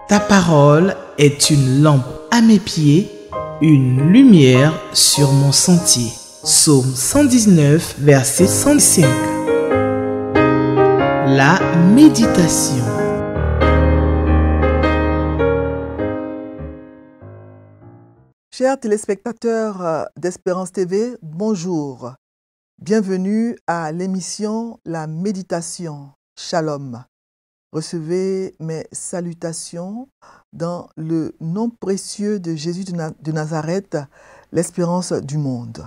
Ta parole est une lampe à mes pieds, une lumière sur mon sentier. Psaume 119, verset 105. La méditation. Chers téléspectateurs d'Espérance TV, bonjour. Bienvenue à l'émission La Méditation. Shalom. Recevez mes salutations dans le nom précieux de Jésus de Nazareth, l'espérance du monde.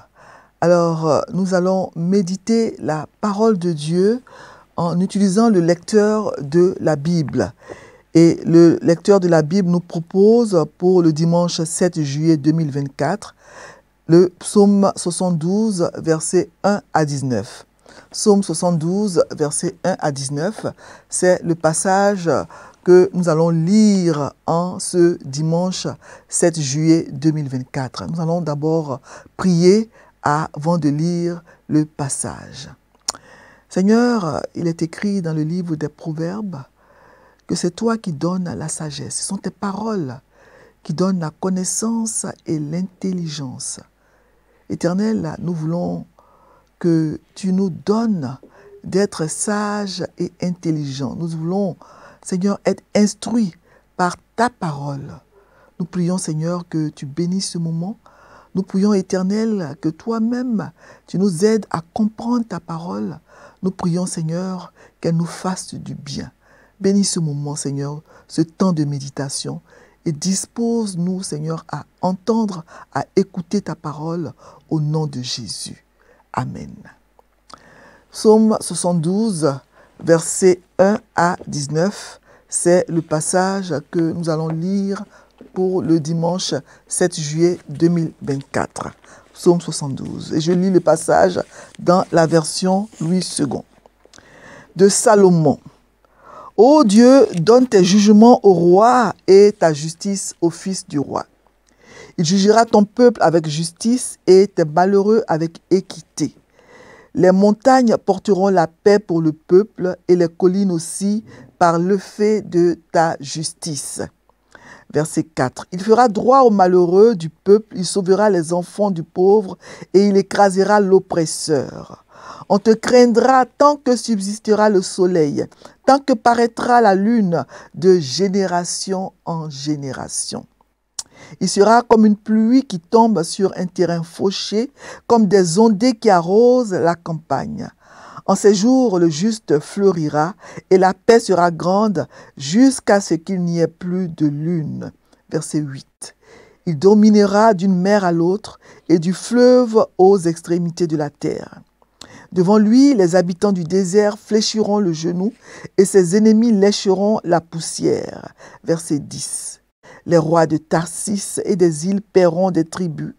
Alors, nous allons méditer la parole de Dieu en utilisant le lecteur de la Bible. Et le lecteur de la Bible nous propose pour le dimanche 7 juillet 2024 le psaume 72, versets 1 à 19. Psaume 72, versets 1 à 19, c'est le passage que nous allons lire en ce dimanche 7 juillet 2024. Nous allons d'abord prier avant de lire le passage. Seigneur, il est écrit dans le livre des Proverbes que c'est toi qui donnes la sagesse. Ce sont tes paroles qui donnent la connaissance et l'intelligence. Éternel, nous voulons que tu nous donnes d'être sages et intelligents. Nous voulons, Seigneur, être instruits par ta parole. Nous prions, Seigneur, que tu bénisses ce moment. Nous prions, Éternel, que toi-même, tu nous aides à comprendre ta parole. Nous prions, Seigneur, qu'elle nous fasse du bien. Bénis ce moment, Seigneur, ce temps de méditation et dispose-nous, Seigneur, à entendre, à écouter ta parole au nom de Jésus. Amen. Psaume 72, versets 1 à 19, c'est le passage que nous allons lire pour le dimanche 7 juillet 2024. Psaume 72. Et je lis le passage dans la version Louis II. De Salomon. Ô Dieu, donne tes jugements au roi et ta justice au fils du roi. Il jugera ton peuple avec justice et tes malheureux avec équité. Les montagnes porteront la paix pour le peuple et les collines aussi par le fait de ta justice. Verset 4. Il fera droit aux malheureux du peuple, il sauvera les enfants du pauvre et il écrasera l'oppresseur. On te craindra tant que subsistera le soleil, tant que paraîtra la lune de génération en génération. Il sera comme une pluie qui tombe sur un terrain fauché, comme des ondées qui arrosent la campagne. En ces jours, le juste fleurira et la paix sera grande jusqu'à ce qu'il n'y ait plus de lune. Verset 8. Il dominera d'une mer à l'autre et du fleuve aux extrémités de la terre. Devant lui, les habitants du désert fléchiront le genou et ses ennemis lécheront la poussière. Verset 10. Les rois de Tarsis et des îles paieront des tribus.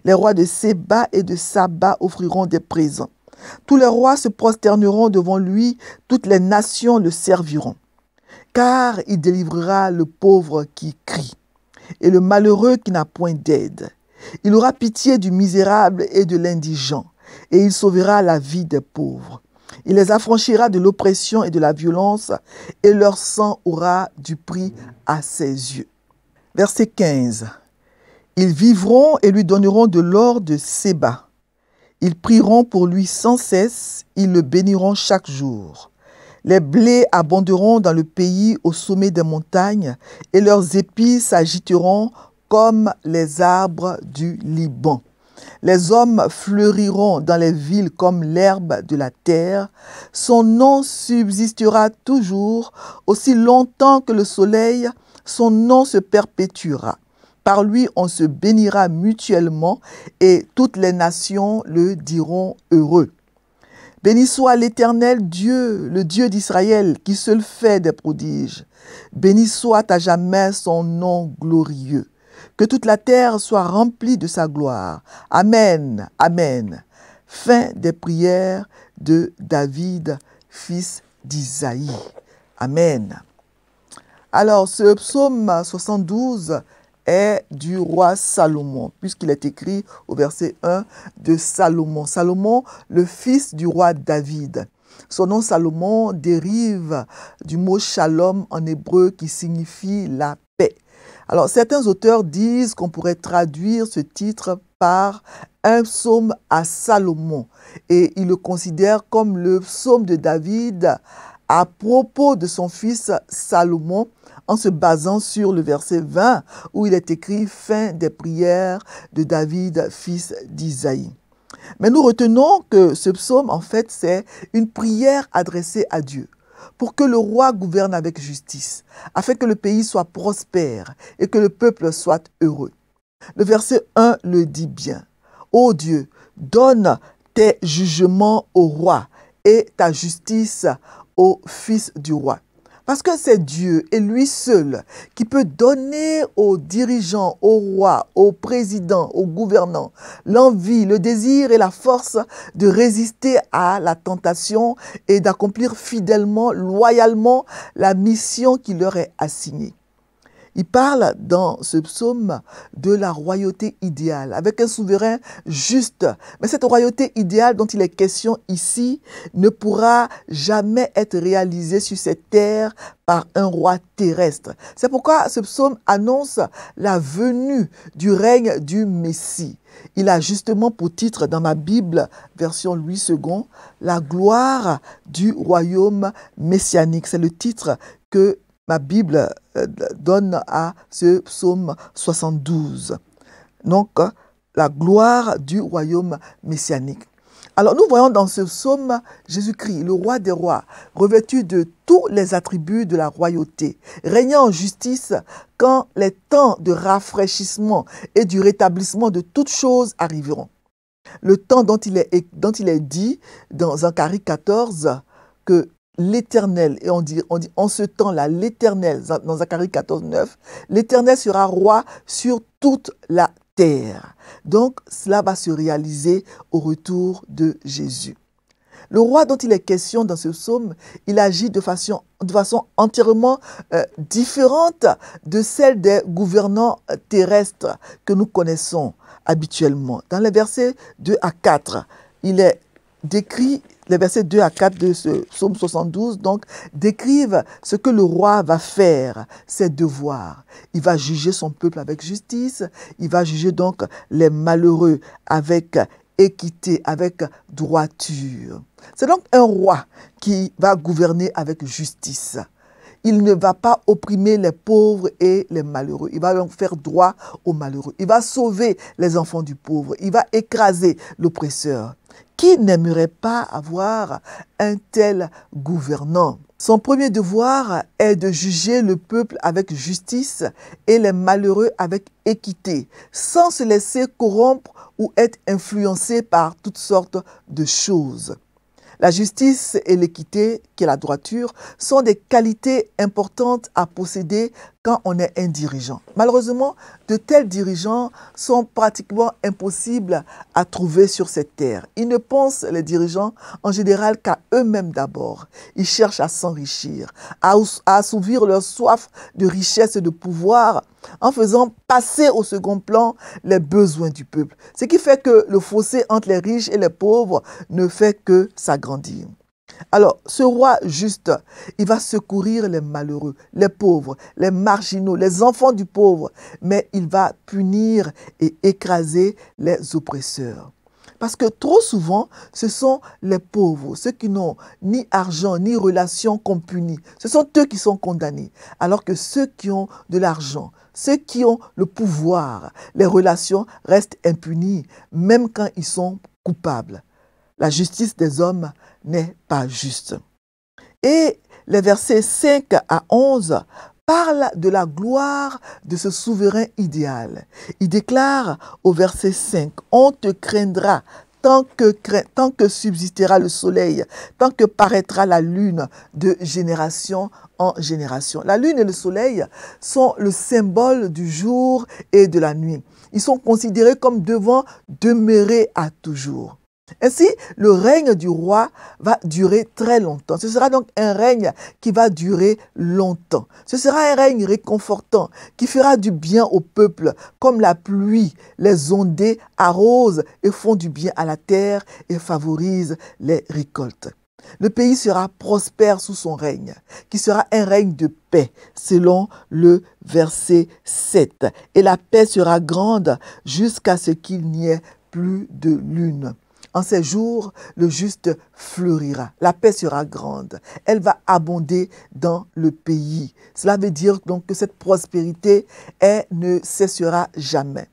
Les rois de Séba et de Saba offriront des présents. Tous les rois se prosterneront devant lui, toutes les nations le serviront. Car il délivrera le pauvre qui crie et le malheureux qui n'a point d'aide. Il aura pitié du misérable et de l'indigent, et il sauvera la vie des pauvres. Il les affranchira de l'oppression et de la violence, et leur sang aura du prix à ses yeux. Verset 15. Ils vivront et lui donneront de l'or de Séba. Ils prieront pour lui sans cesse, ils le béniront chaque jour. Les blés abonderont dans le pays au sommet des montagnes, et leurs épis s'agiteront comme les arbres du Liban. Les hommes fleuriront dans les villes comme l'herbe de la terre. Son nom subsistera toujours, aussi longtemps que le soleil, son nom se perpétuera. Par lui, on se bénira mutuellement et toutes les nations le diront heureux. Béni soit l'Éternel Dieu, le Dieu d'Israël, qui seul fait des prodiges. Béni soit à jamais son nom glorieux. Que toute la terre soit remplie de sa gloire. Amen, amen. Fin des prières de David, fils d'Isaïe. Amen. Alors, ce psaume 72 est du roi Salomon, puisqu'il est écrit au verset 1 de Salomon. Salomon, le fils du roi David. Son nom Salomon dérive du mot shalom en hébreu qui signifie la Alors, certains auteurs disent qu'on pourrait traduire ce titre par un psaume à Salomon. Et ils le considèrent comme le psaume de David à propos de son fils Salomon, en se basant sur le verset 20 où il est écrit « Fin des prières de David, fils d'Isaïe ». Mais nous retenons que ce psaume, en fait, c'est une prière adressée à Dieu pour que le roi gouverne avec justice, afin que le pays soit prospère et que le peuple soit heureux. Le verset 1 le dit bien. « Ô Dieu, donne tes jugements au roi et ta justice au fils du roi. » Parce que c'est Dieu et lui seul qui peut donner aux dirigeants, aux rois, aux présidents, aux gouvernants l'envie, le désir et la force de résister à la tentation et d'accomplir fidèlement, loyalement la mission qui leur est assignée. Il parle dans ce psaume de la royauté idéale, avec un souverain juste. Mais cette royauté idéale dont il est question ici ne pourra jamais être réalisée sur cette terre par un roi terrestre. C'est pourquoi ce psaume annonce la venue du règne du Messie. Il a justement pour titre dans ma Bible, version Louis II, la gloire du royaume messianique. C'est le titre que ma Bible donne à ce psaume 72. Donc, la gloire du royaume messianique. Alors, nous voyons dans ce psaume Jésus-Christ, le roi des rois, revêtu de tous les attributs de la royauté, régnant en justice quand les temps de rafraîchissement et du rétablissement de toutes choses arriveront. Le temps dont il est dit dans Zacharie 14 que l'Éternel, et on dit en ce temps-là, l'Éternel, dans Zacharie 14, 9, l'Éternel sera roi sur toute la terre. Donc, cela va se réaliser au retour de Jésus. Le roi dont il est question dans ce psaume, il agit de façon entièrement différente de celle des gouvernants terrestres que nous connaissons habituellement. Dans les versets 2 à 4, il est décrit, les versets 2 à 4 de ce psaume 72, donc, décrivent ce que le roi va faire, ses devoirs. Il va juger son peuple avec justice, il va juger donc les malheureux avec équité, avec droiture. C'est donc un roi qui va gouverner avec justice. Il ne va pas opprimer les pauvres et les malheureux. Il va donc faire droit aux malheureux. Il va sauver les enfants du pauvre. Il va écraser l'oppresseur. Qui n'aimerait pas avoir un tel gouvernant? Son premier devoir est de juger le peuple avec justice et les malheureux avec équité, sans se laisser corrompre ou être influencé par toutes sortes de choses. La justice et l'équité, qui est la droiture, sont des qualités importantes à posséder quand on est un dirigeant. Malheureusement, de tels dirigeants sont pratiquement impossibles à trouver sur cette terre. Ils ne pensent, les dirigeants, en général qu'à eux-mêmes d'abord. Ils cherchent à s'enrichir, à assouvir leur soif de richesse et de pouvoir, en faisant passer au second plan les besoins du peuple. Ce qui fait que le fossé entre les riches et les pauvres ne fait que s'agrandir. Alors, ce roi juste, il va secourir les malheureux, les pauvres, les marginaux, les enfants du pauvre, mais il va punir et écraser les oppresseurs. Parce que trop souvent, ce sont les pauvres, ceux qui n'ont ni argent, ni relation qu'on punit. Ce sont eux qui sont condamnés. Alors que ceux qui ont de l'argent, ceux qui ont le pouvoir, les relations restent impunies, même quand ils sont coupables. La justice des hommes n'est pas juste. Et les versets 5 à 11 parlent de la gloire de ce souverain idéal. Il déclare au verset 5, « On te craindra tant que subsistera le soleil, tant que paraîtra la lune de génération en génération. » La lune et le soleil sont le symbole du jour et de la nuit. Ils sont considérés comme devant demeurer à toujours. Ainsi, le règne du roi va durer très longtemps. Ce sera donc un règne qui va durer longtemps. Ce sera un règne réconfortant qui fera du bien au peuple, comme la pluie, les ondées arrosent et font du bien à la terre et favorisent les récoltes. Le pays sera prospère sous son règne, qui sera un règne de paix, selon le verset 7. Et la paix sera grande jusqu'à ce qu'il n'y ait plus de lune. En ces jours, le juste fleurira. La paix sera grande. Elle va abonder dans le pays. Cela veut dire donc que cette prospérité, elle ne cessera jamais.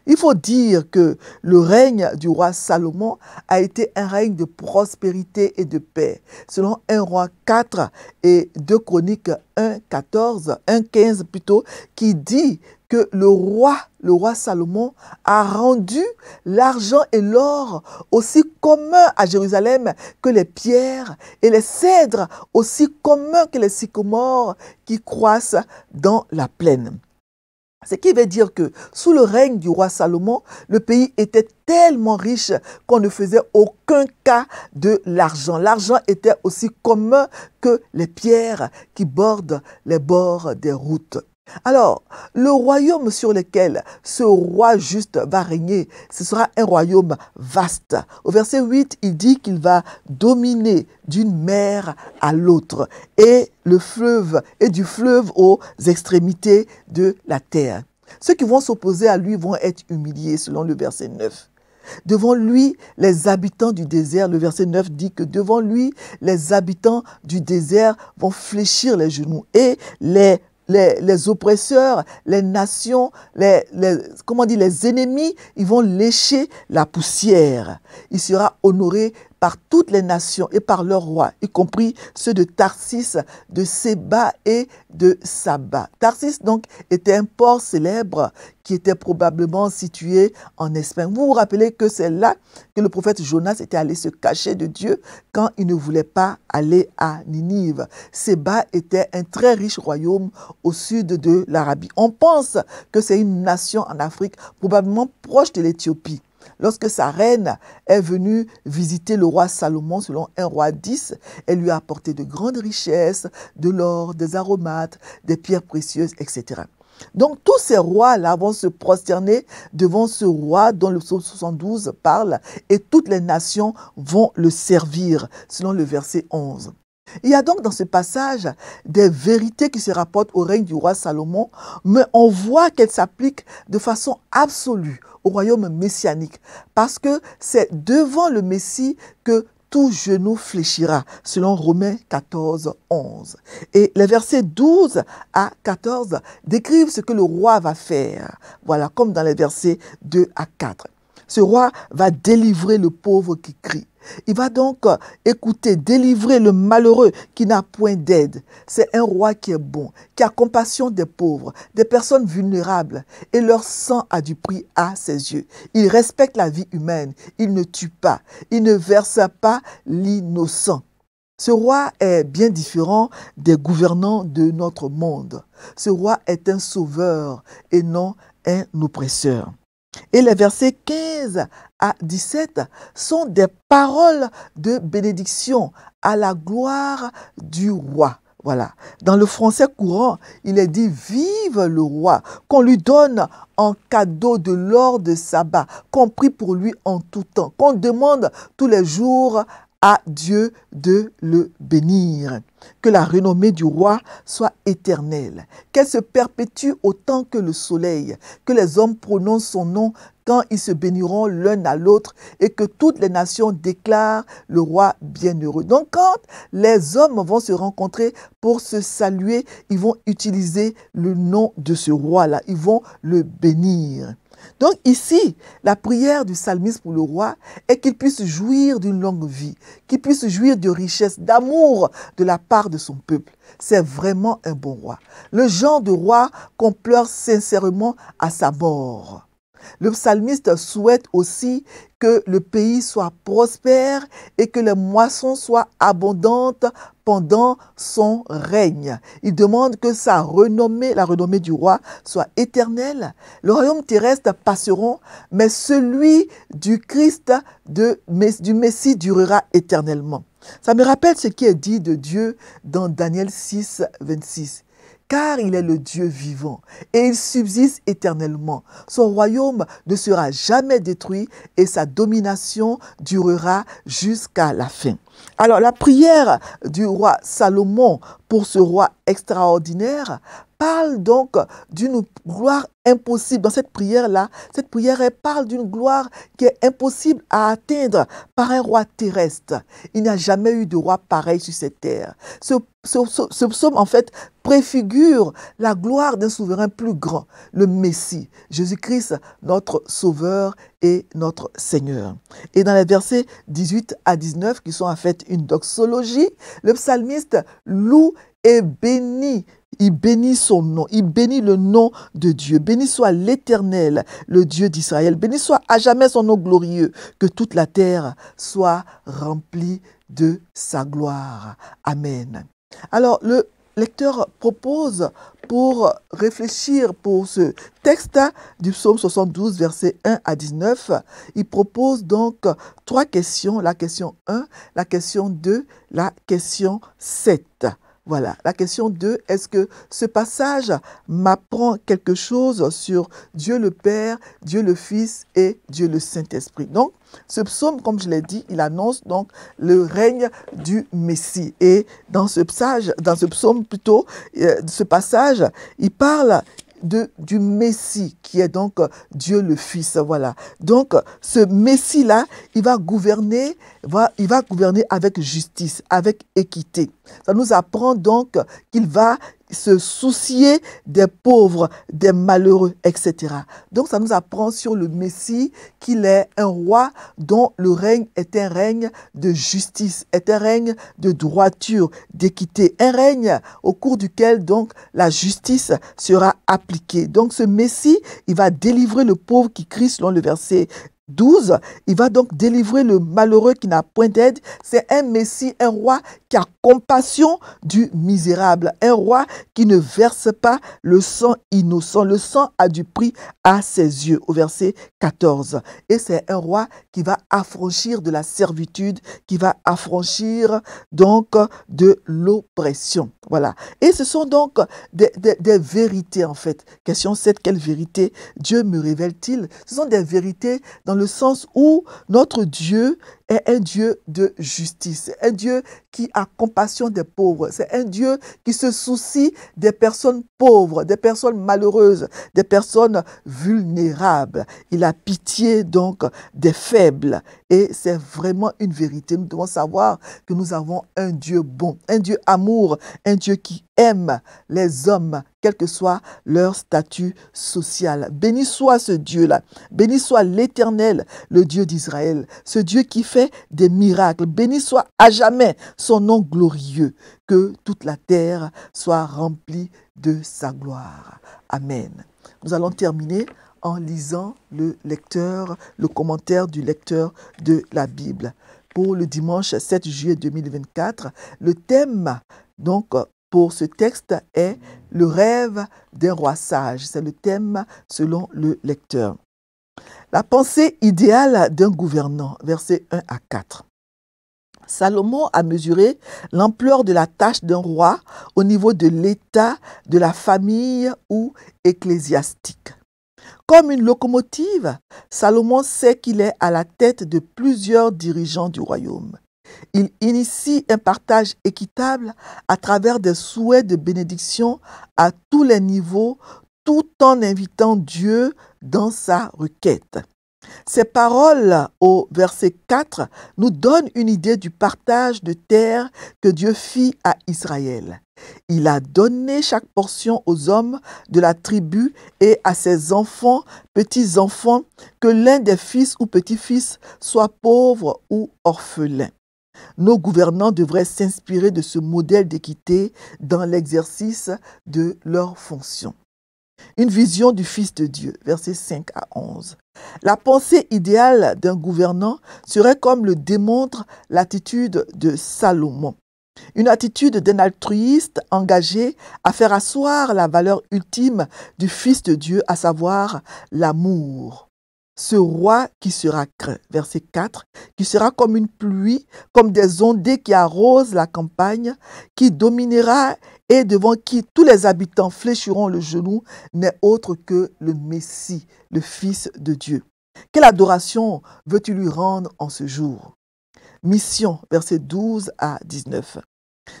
Il faut dire que le règne du roi Salomon a été un règne de prospérité et de paix. Selon 1 Roi 4 et 2 Chroniques 1:15 plutôt, qui dit que le roi Salomon a rendu l'argent et l'or aussi communs à Jérusalem que les pierres et les cèdres aussi communs que les sycomores qui croissent dans la plaine. Ce qui veut dire que sous le règne du roi Salomon, le pays était tellement riche qu'on ne faisait aucun cas de l'argent. L'argent était aussi commun que les pierres qui bordent les bords des routes. Alors, le royaume sur lequel ce roi juste va régner, ce sera un royaume vaste. Au verset 8, il dit qu'il va dominer d'une mer à l'autre et du fleuve aux extrémités de la terre. Ceux qui vont s'opposer à lui vont être humiliés, selon le verset 9. Devant lui, les habitants du désert, le verset 9 dit que devant lui, les habitants du désert vont fléchir les genoux et les oppresseurs, les nations, les ennemis, ils vont lécher la poussière. Il sera honoré par toutes les nations et par leurs rois, y compris ceux de Tarsis, de Séba et de Saba. Tarsis, donc, était un port célèbre qui était probablement situé en Espagne. Vous vous rappelez que c'est là que le prophète Jonas était allé se cacher de Dieu quand il ne voulait pas aller à Ninive. Séba était un très riche royaume au sud de l'Arabie. On pense que c'est une nation en Afrique, probablement proche de l'Éthiopie. Lorsque sa reine est venue visiter le roi Salomon, selon 1 Roi 10, elle lui a apporté de grandes richesses, de l'or, des aromates, des pierres précieuses, etc. Donc tous ces rois-là vont se prosterner devant ce roi dont le psaume 72 parle et toutes les nations vont le servir, selon le verset 11. Il y a donc dans ce passage des vérités qui se rapportent au règne du roi Salomon, mais on voit qu'elles s'appliquent de façon absolue au royaume messianique, parce que c'est devant le Messie que tout genou fléchira, selon Romains 14, 11. Et les versets 12 à 14 décrivent ce que le roi va faire. Voilà, comme dans les versets 2 à 4. Ce roi va délivrer le pauvre qui crie. Il va donc écouter, délivrer le malheureux qui n'a point d'aide. C'est un roi qui est bon, qui a compassion des pauvres, des personnes vulnérables, et leur sang a du prix à ses yeux. Il respecte la vie humaine, il ne tue pas, il ne verse pas l'innocent. Ce roi est bien différent des gouvernants de notre monde. Ce roi est un sauveur et non un oppresseur. Et les versets 15 à 17 sont des paroles de bénédiction à la gloire du roi. Voilà. Dans le français courant, il est dit « Vive le roi », qu'on lui donne en cadeau de l'or de Saba, qu'on prie pour lui en tout temps, qu'on demande tous les jours à Dieu de le bénir. Que la renommée du roi soit éternelle, qu'elle se perpétue autant que le soleil, que les hommes prononcent son nom quand ils se béniront l'un à l'autre et que toutes les nations déclarent le roi bienheureux. Donc quand les hommes vont se rencontrer pour se saluer, ils vont utiliser le nom de ce roi-là, ils vont le bénir. Donc ici, la prière du psalmiste pour le roi est qu'il puisse jouir d'une longue vie, qu'il puisse jouir de richesse, d'amour de la part de son peuple. C'est vraiment un bon roi. Le genre de roi qu'on pleure sincèrement à sa mort. Le psalmiste souhaite aussi que le pays soit prospère et que les moissons soient abondantes pendant son règne. Il demande que sa renommée, la renommée du roi, soit éternelle. Le royaume terrestre passeront, mais celui du Christ, du Messie durera éternellement. Ça me rappelle ce qui est dit de Dieu dans Daniel 6, 26. car il est le Dieu vivant et il subsiste éternellement. Son royaume ne sera jamais détruit et sa domination durera jusqu'à la fin. Alors, la prière du roi Salomon pour ce roi extraordinaire parle donc d'une gloire impossible. Dans cette prière-là, cette prière elle parle d'une gloire qui est impossible à atteindre par un roi terrestre. Il n'y a jamais eu de roi pareil sur cette terre. Ce psaume, en fait, préfigure la gloire d'un souverain plus grand, le Messie, Jésus-Christ, notre Sauveur et notre Seigneur. Et dans les versets 18 à 19, qui sont en fait une doxologie, le psalmiste loue et bénit. Il bénit son nom, il bénit le nom de Dieu. Béni soit l'Éternel, le Dieu d'Israël. Béni soit à jamais son nom glorieux, que toute la terre soit remplie de sa gloire. Amen. Alors, le lecteur propose pour réfléchir pour ce texte du psaume 72, versets 1 à 19, il propose donc 3 questions, la question 1, la question 2, la question 7. Voilà, la question 2, est-ce que ce passage m'apprend quelque chose sur Dieu le Père, Dieu le Fils et Dieu le Saint-Esprit? Donc, ce psaume, comme je l'ai dit, il annonce donc le règne du Messie. Et dans ce psaume plutôt, ce passage, il parle du Messie, qui est donc Dieu le Fils. Voilà. Donc, ce Messie-là, il va gouverner avec justice, avec équité. Ça nous apprend donc qu'il va se soucier des pauvres, des malheureux, etc. Donc, ça nous apprend sur le Messie qu'il est un roi dont le règne est un règne de justice, est un règne de droiture, d'équité, un règne au cours duquel donc la justice sera appliquée. Donc, ce Messie, il va délivrer le pauvre qui crie selon le verset 12, il va donc délivrer le malheureux qui n'a point d'aide. C'est un Messie, un roi qui a compassion du misérable, un roi qui ne verse pas le sang innocent. Le sang a du prix à ses yeux, au verset 14. Et c'est un roi qui va affranchir de la servitude, qui va affranchir donc de l'oppression. Voilà. Et ce sont donc des vérités en fait. Question 7, quelle vérité Dieu me révèle-t-il? Ce sont des vérités dans le sens où notre Dieu est un Dieu de justice, un Dieu qui a compassion des pauvres, c'est un Dieu qui se soucie des personnes pauvres, des personnes malheureuses, des personnes vulnérables. Il a pitié donc des faibles et c'est vraiment une vérité. Nous devons savoir que nous avons un Dieu bon, un Dieu amour, un Dieu qui aime les hommes, quel que soit leur statut social. Béni soit ce Dieu-là, béni soit l'Éternel, le Dieu d'Israël, ce Dieu qui fait des miracles. Béni soit à jamais son nom glorieux, que toute la terre soit remplie de sa gloire. Amen. Nous allons terminer en lisant le commentaire du lecteur de la Bible. Pour le dimanche 7 juillet 2024, le thème donc pour ce texte est le rêve d'un roi sage. C'est le thème selon le lecteur. La pensée idéale d'un gouvernant, versets 1 à 4. Salomon a mesuré l'ampleur de la tâche d'un roi au niveau de l'État, de la famille ou ecclésiastique. Comme une locomotive, Salomon sait qu'il est à la tête de plusieurs dirigeants du royaume. Il initie un partage équitable à travers des souhaits de bénédiction à tous les niveaux, tout en invitant Dieu dans sa requête. Ces paroles au verset 4 nous donnent une idée du partage de terre que Dieu fit à Israël. Il a donné chaque portion aux hommes de la tribu et à ses enfants, petits-enfants, que l'un des fils ou petits-fils soit pauvre ou orphelin. Nos gouvernants devraient s'inspirer de ce modèle d'équité dans l'exercice de leurs fonctions. Une vision du Fils de Dieu, versets 5 à 11. La pensée idéale d'un gouvernant serait comme le démontre l'attitude de Salomon. Une attitude d'un altruiste engagé à faire asseoir la valeur ultime du Fils de Dieu, à savoir l'amour. Ce roi qui sera craint, verset 4, qui sera comme une pluie, comme des ondées qui arrosent la campagne, qui dominera et devant qui tous les habitants fléchiront le genou, n'est autre que le Messie, le Fils de Dieu. Quelle adoration veux-tu lui rendre en ce jour? Mission, versets 12 à 19.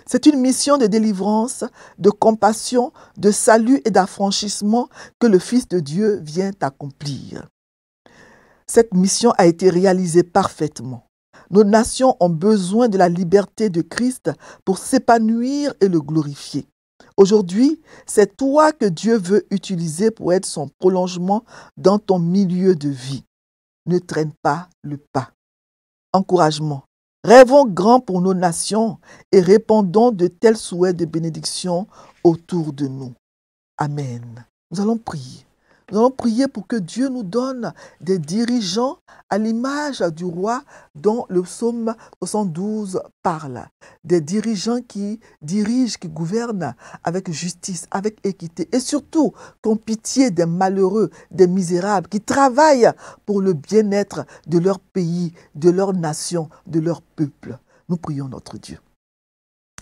C'est une mission de délivrance, de compassion, de salut et d'affranchissement que le Fils de Dieu vient accomplir. Cette mission a été réalisée parfaitement. Nos nations ont besoin de la liberté de Christ pour s'épanouir et le glorifier. Aujourd'hui, c'est toi que Dieu veut utiliser pour être son prolongement dans ton milieu de vie. Ne traîne pas le pas. Encouragement. Rêvons grand pour nos nations et répandons de tels souhaits de bénédiction autour de nous. Amen. Nous allons prier. Nous allons prier pour que Dieu nous donne des dirigeants à l'image du roi dont le psaume 72 parle. Des dirigeants qui dirigent, qui gouvernent avec justice, avec équité et surtout qui ont pitié des malheureux, des misérables, qui travaillent pour le bien-être de leur pays, de leur nation, de leur peuple. Nous prions notre Dieu.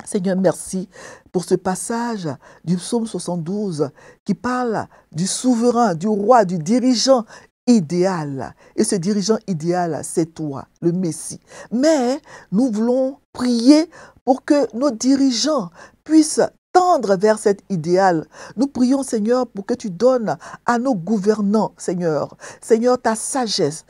Seigneur, merci pour ce passage du psaume 72 qui parle du souverain, du roi, du dirigeant idéal. Et ce dirigeant idéal, c'est toi, le Messie. Mais nous voulons prier pour que nos dirigeants puissent tendre vers cet idéal. Nous prions, Seigneur, pour que tu donnes à nos gouvernants, Seigneur, ta sagesse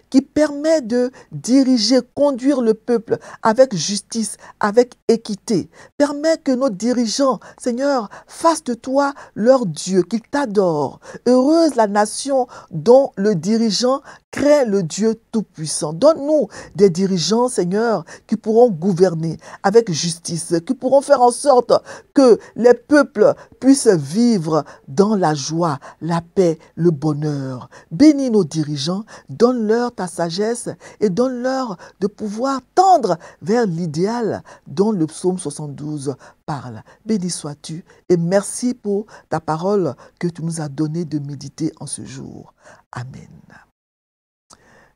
qui permet de diriger, conduire le peuple avec justice, avec équité. Permets que nos dirigeants, Seigneur, fassent de toi leur Dieu, qu'ils t'adorent. Heureuse la nation dont le dirigeant crée le Dieu Tout-Puissant. Donne-nous des dirigeants, Seigneur, qui pourront gouverner avec justice, qui pourront faire en sorte que les peuples puissent vivre dans la joie, la paix, le bonheur. Bénis nos dirigeants, donne-leur ta sagesse et donne-leur de pouvoir tendre vers l'idéal dont le psaume 72 parle. Béni sois-tu et merci pour ta parole que tu nous as donné de méditer en ce jour. Amen.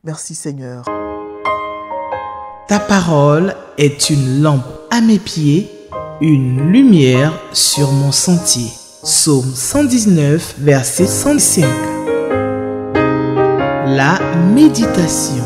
Merci Seigneur. Ta parole est une lampe à mes pieds, une lumière sur mon sentier. Psaume 119, verset 105. La méditation.